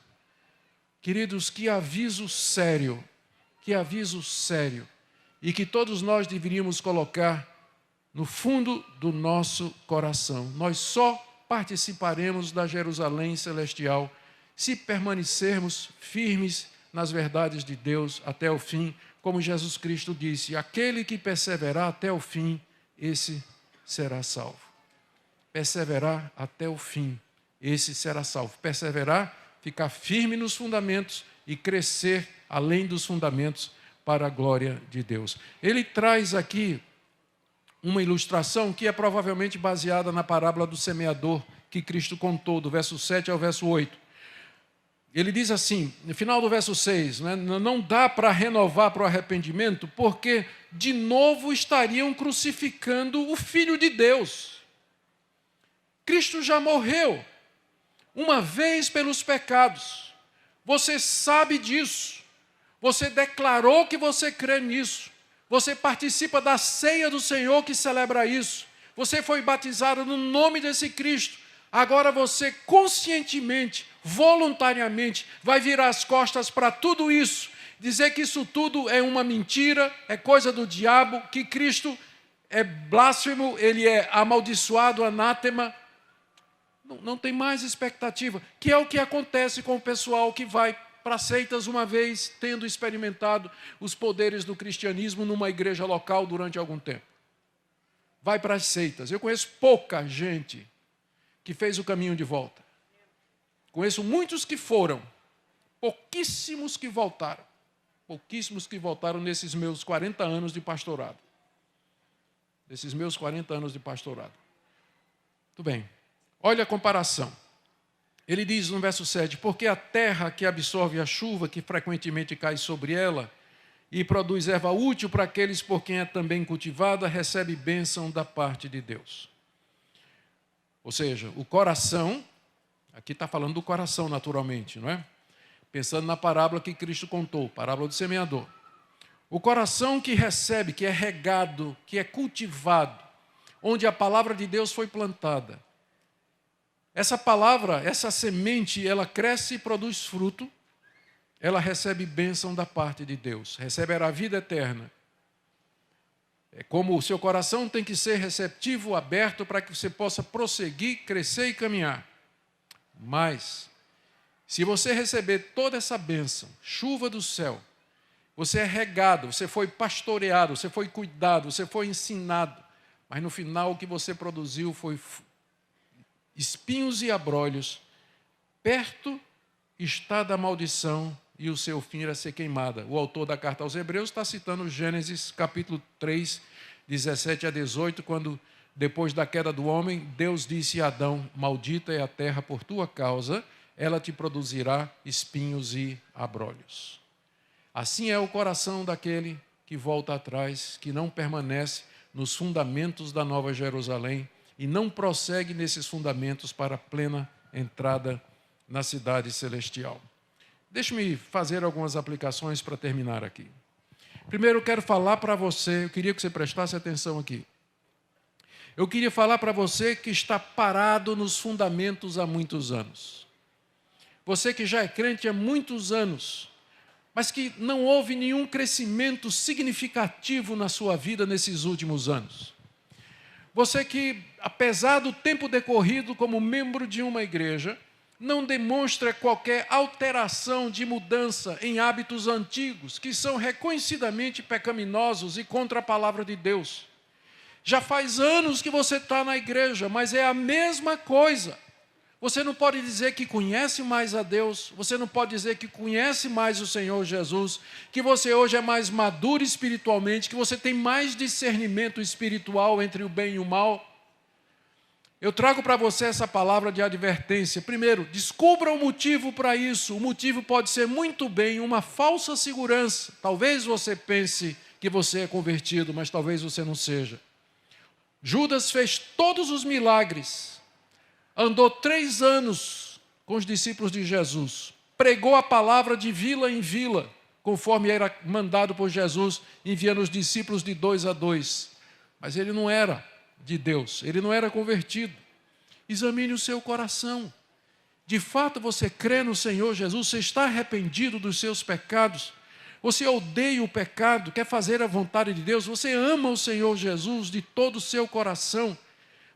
Queridos, que aviso sério, e que todos nós deveríamos colocar no fundo do nosso coração. Nós só participaremos da Jerusalém celestial se permanecermos firmes nas verdades de Deus até o fim, como Jesus Cristo disse, aquele que perseverar até o fim, esse será salvo. Perseverar até o fim, esse será salvo. Perseverar, ficar firme nos fundamentos e crescer além dos fundamentos para a glória de Deus. Ele traz aqui uma ilustração que é provavelmente baseada na parábola do semeador que Cristo contou, do verso 7 ao verso 8. Ele diz assim, no final do verso 6, né, não dá para renovar para o arrependimento, porque de novo estariam crucificando o Filho de Deus. Cristo já morreu uma vez pelos pecados. Você sabe disso. Você declarou que você crê nisso. Você participa da ceia do Senhor que celebra isso. Você foi batizado no nome desse Cristo. Agora você conscientemente, voluntariamente, vai virar as costas para tudo isso, dizer que isso tudo é uma mentira, é coisa do diabo, que Cristo é blasfemo, ele é amaldiçoado, anátema. Não tem mais expectativa, que é o que acontece com o pessoal que vai para seitas uma vez, tendo experimentado os poderes do cristianismo numa igreja local durante algum tempo. Vai para as seitas. Eu conheço pouca gente que fez o caminho de volta. Conheço muitos que foram, pouquíssimos que voltaram. Pouquíssimos que voltaram nesses meus 40 anos de pastorado. Nesses meus 40 anos de pastorado. Muito bem. Olha a comparação. Ele diz no verso 7, porque a terra que absorve a chuva que frequentemente cai sobre ela e produz erva útil para aqueles por quem é também cultivada, recebe bênção da parte de Deus. Ou seja, o coração, aqui está falando do coração naturalmente, não é? Pensando na parábola que Cristo contou, parábola do semeador. O coração que recebe, que é regado, que é cultivado, onde a palavra de Deus foi plantada. Essa palavra, essa semente, ela cresce e produz fruto, ela recebe bênção da parte de Deus, receberá a vida eterna. É como o seu coração tem que ser receptivo, aberto, para que você possa prosseguir, crescer e caminhar. Mas, se você receber toda essa bênção, chuva do céu, você é regado, você foi pastoreado, você foi cuidado, você foi ensinado, mas no final o que você produziu foi espinhos e abrolhos, perto está da maldição e o seu fim era ser queimada. O autor da carta aos Hebreus está citando Gênesis capítulo 3, 17 a 18, quando, depois da queda do homem, Deus disse a Adão, maldita é a terra por tua causa, ela te produzirá espinhos e abrolhos. Assim é o coração daquele que volta atrás, que não permanece nos fundamentos da Nova Jerusalém e não prossegue nesses fundamentos para a plena entrada na cidade celestial. Deixe-me fazer algumas aplicações para terminar aqui. Primeiro, eu quero falar para você, eu queria que você prestasse atenção aqui. Eu queria falar para você que está parado nos fundamentos há muitos anos. Você que já é crente há muitos anos, mas que não houve nenhum crescimento significativo na sua vida nesses últimos anos. Você que, apesar do tempo decorrido como membro de uma igreja, não demonstra qualquer alteração de mudança em hábitos antigos, que são reconhecidamente pecaminosos e contra a palavra de Deus. Já faz anos que você está na igreja, mas é a mesma coisa. Você não pode dizer que conhece mais a Deus, você não pode dizer que conhece mais o Senhor Jesus, que você hoje é mais maduro espiritualmente, que você tem mais discernimento espiritual entre o bem e o mal. Eu trago para você essa palavra de advertência. Primeiro, descubra o motivo para isso. O motivo pode ser muito bem uma falsa segurança. Talvez você pense que você é convertido, mas talvez você não seja. Judas fez todos os milagres. Andou 3 anos com os discípulos de Jesus. Pregou a palavra de vila em vila, conforme era mandado por Jesus, enviando os discípulos de 2 a 2. Mas ele não era de Deus, ele não era convertido. Examine o seu coração. De fato você crê no Senhor Jesus, você está arrependido dos seus pecados, você odeia o pecado, quer fazer a vontade de Deus, você ama o Senhor Jesus de todo o seu coração,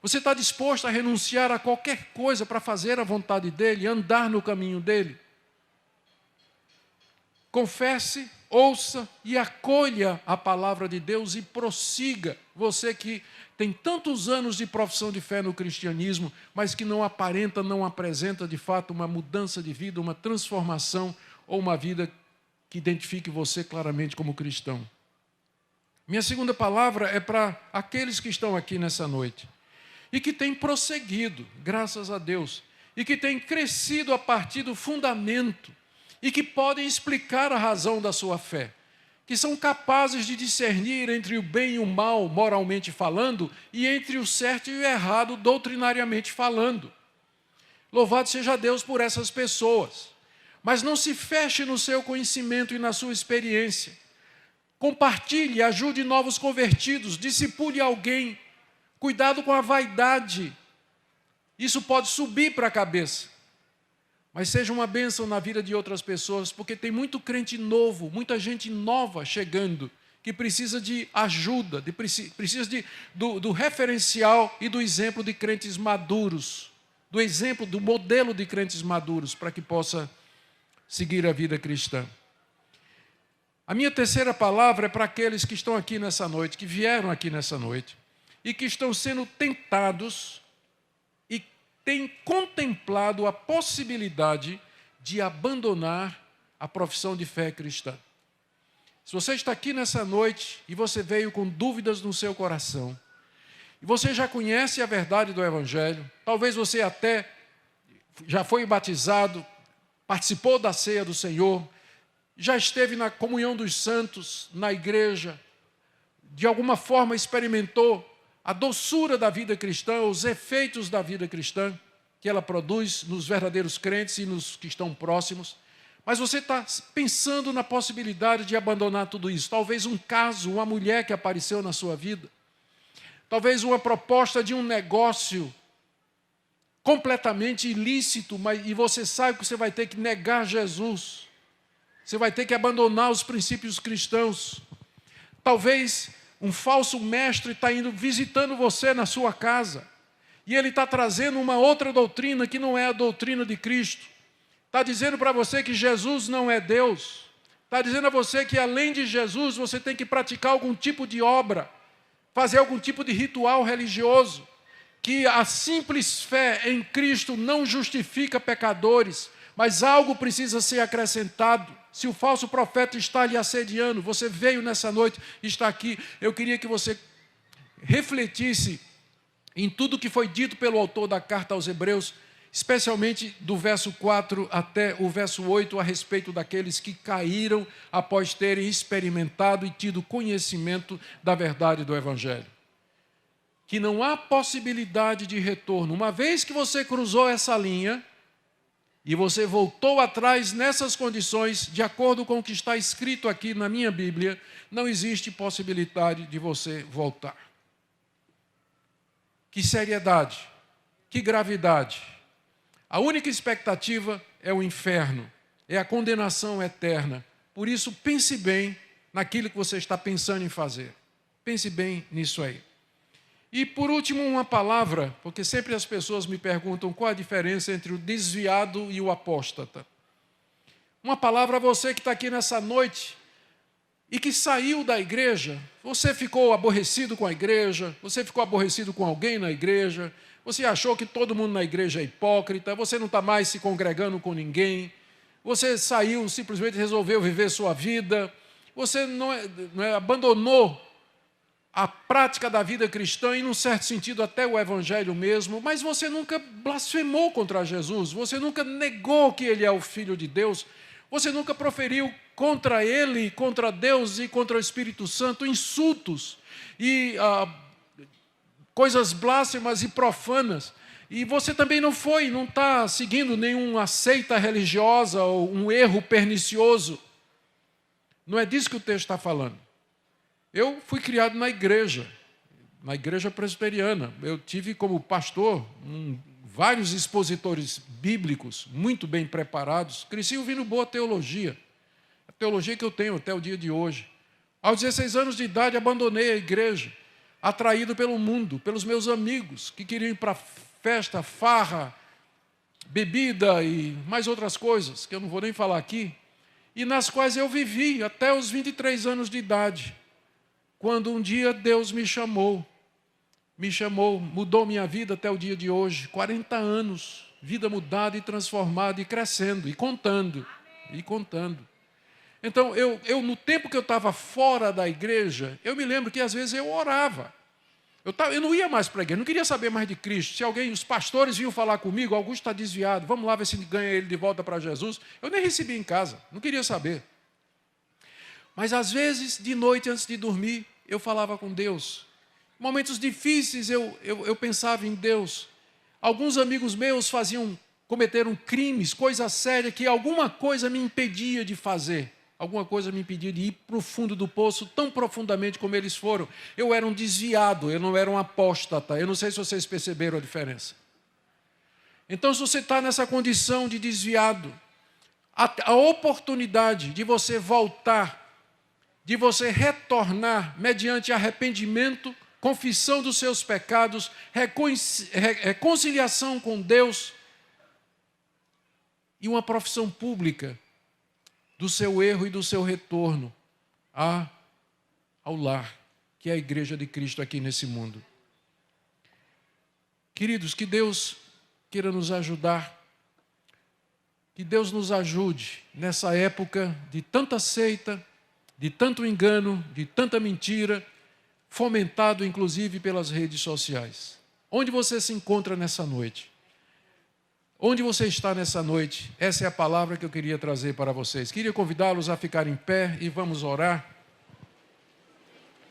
você está disposto a renunciar a qualquer coisa para fazer a vontade dEle, andar no caminho dEle. Confesse, ouça e acolha a palavra de Deus e prossiga. Você que tem tantos anos de profissão de fé no cristianismo, mas que não aparenta, não apresenta de fato uma mudança de vida, uma transformação ou uma vida que identifique você claramente como cristão. Minha segunda palavra é para aqueles que estão aqui nessa noite e que têm prosseguido, graças a Deus, e que têm crescido a partir do fundamento e que podem explicar a razão da sua fé, que são capazes de discernir entre o bem e o mal, moralmente falando, e entre o certo e o errado, doutrinariamente falando. Louvado seja Deus por essas pessoas. Mas não se feche no seu conhecimento e na sua experiência. Compartilhe, ajude novos convertidos, discipule alguém. Cuidado com a vaidade. Isso pode subir para a cabeça. Mas seja uma bênção na vida de outras pessoas, porque tem muito crente novo, muita gente nova chegando, que precisa de ajuda, precisa do referencial e do exemplo de crentes maduros, do exemplo, do modelo de crentes maduros, para que possa seguir a vida cristã. A minha terceira palavra é para aqueles que estão aqui nessa noite, que vieram aqui nessa noite, e que estão sendo tentados e têm contemplado a possibilidade de abandonar a profissão de fé cristã. Se você está aqui nessa noite e você veio com dúvidas no seu coração, e você já conhece a verdade do Evangelho, talvez você até já foi batizado, participou da ceia do Senhor, já esteve na comunhão dos santos, na igreja, de alguma forma experimentou a doçura da vida cristã, os efeitos da vida cristã que ela produz nos verdadeiros crentes e nos que estão próximos. Mas você está pensando na possibilidade de abandonar tudo isso. Talvez um caso, uma mulher que apareceu na sua vida. Talvez uma proposta de um negócio completamente ilícito, e você sabe que você vai ter que negar Jesus. Você vai ter que abandonar os princípios cristãos. Talvez um falso mestre está indo visitando você na sua casa. E ele está trazendo uma outra doutrina que não é a doutrina de Cristo. Está dizendo para você que Jesus não é Deus. Está dizendo a você que além de Jesus você tem que praticar algum tipo de obra, fazer algum tipo de ritual religioso, que a simples fé em Cristo não justifica pecadores, mas algo precisa ser acrescentado. Se o falso profeta está lhe assediando, você veio nessa noite e está aqui, eu queria que você refletisse em tudo que foi dito pelo autor da carta aos Hebreus, especialmente do verso 4 até o verso 8, a respeito daqueles que caíram após terem experimentado e tido conhecimento da verdade do Evangelho. Que não há possibilidade de retorno. Uma vez que você cruzou essa linha e você voltou atrás nessas condições, de acordo com o que está escrito aqui na minha Bíblia, não existe possibilidade de você voltar. Que seriedade, que gravidade. A única expectativa é o inferno, é a condenação eterna. Por isso, pense bem naquilo que você está pensando em fazer. Pense bem nisso aí. E, por último, uma palavra, porque sempre as pessoas me perguntam qual a diferença entre o desviado e o apóstata. Uma palavra a você que está aqui nessa noite e que saiu da igreja. Você ficou aborrecido com a igreja, você ficou aborrecido com alguém na igreja, você achou que todo mundo na igreja é hipócrita, você não está mais se congregando com ninguém, você saiu, simplesmente resolveu viver sua vida, você abandonou a prática da vida cristã e, num certo sentido, até o evangelho mesmo, mas você nunca blasfemou contra Jesus, você nunca negou que ele é o Filho de Deus, você nunca proferiu contra ele, contra Deus e contra o Espírito Santo insultos e coisas blasfemas e profanas. E você também não está seguindo nenhuma seita religiosa ou um erro pernicioso. Não é disso que o texto está falando. Eu fui criado na igreja presbiteriana. Eu tive como pastor vários expositores bíblicos muito bem preparados. Cresci ouvindo boa teologia. A teologia que eu tenho até o dia de hoje. Aos 16 anos de idade, abandonei a igreja, atraído pelo mundo, pelos meus amigos, que queriam ir para festa, farra, bebida e mais outras coisas, que eu não vou nem falar aqui, e nas quais eu vivi até os 23 anos de idade, quando um dia Deus me chamou, mudou minha vida até o dia de hoje, 40 anos, vida mudada e transformada e crescendo, e contando. Então, eu no tempo que eu estava fora da igreja, eu me lembro que às vezes eu orava. Eu não ia mais para a igreja, não queria saber mais de Cristo. Se os pastores vinham falar comigo, Augusto está desviado, vamos lá ver se ganha ele de volta para Jesus. Eu nem recebia em casa, não queria saber. Mas às vezes, de noite, antes de dormir, eu falava com Deus. Em momentos difíceis, eu pensava em Deus. Alguns amigos meus cometeram crimes, coisa séria, que alguma coisa me impedia de fazer. Alguma coisa me impedia de ir para o fundo do poço tão profundamente como eles foram. Eu era um desviado, eu não era um apóstata. Eu não sei se vocês perceberam a diferença. Então, se você está nessa condição de desviado, a oportunidade de você voltar, de você retornar mediante arrependimento, confissão dos seus pecados, reconciliação com Deus e uma profissão pública do seu erro e do seu retorno ao lar, que é a igreja de Cristo aqui nesse mundo. Queridos, que Deus queira nos ajudar, que Deus nos ajude nessa época de tanta seita, de tanto engano, de tanta mentira, fomentado inclusive pelas redes sociais. Onde você se encontra nessa noite? Onde você está nessa noite? Essa é a palavra que eu queria trazer para vocês. Queria convidá-los a ficar em pé e vamos orar.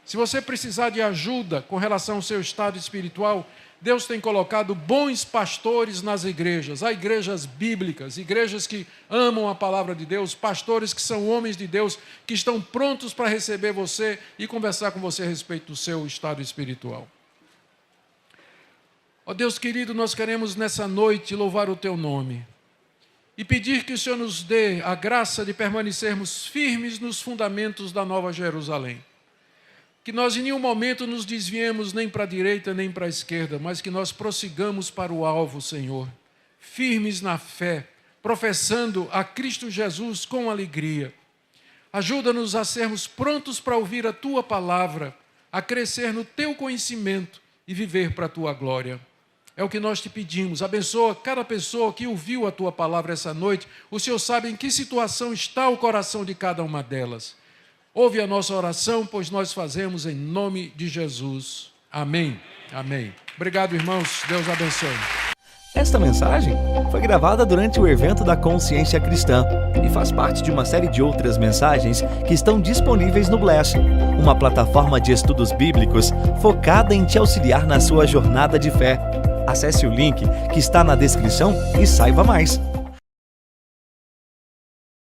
Se você precisar de ajuda com relação ao seu estado espiritual, Deus tem colocado bons pastores nas igrejas, há igrejas bíblicas, igrejas que amam a palavra de Deus, pastores que são homens de Deus, que estão prontos para receber você e conversar com você a respeito do seu estado espiritual. Ó Deus querido, nós queremos nessa noite louvar o Teu nome e pedir que o Senhor nos dê a graça de permanecermos firmes nos fundamentos da Nova Jerusalém. Que nós em nenhum momento nos desviemos nem para a direita nem para a esquerda, mas que nós prossigamos para o alvo, Senhor, firmes na fé, professando a Cristo Jesus com alegria. Ajuda-nos a sermos prontos para ouvir a Tua palavra, a crescer no Teu conhecimento e viver para a Tua glória. É o que nós te pedimos. Abençoa cada pessoa que ouviu a Tua palavra essa noite. O Senhor sabe em que situação está o coração de cada uma delas. Ouve a nossa oração, pois nós fazemos em nome de Jesus. Amém. Amém. Obrigado, irmãos. Deus abençoe. Esta mensagem foi gravada durante o evento da Consciência Cristã e faz parte de uma série de outras mensagens que estão disponíveis no Bless, uma plataforma de estudos bíblicos focada em te auxiliar na sua jornada de fé. Acesse o link que está na descrição e saiba mais.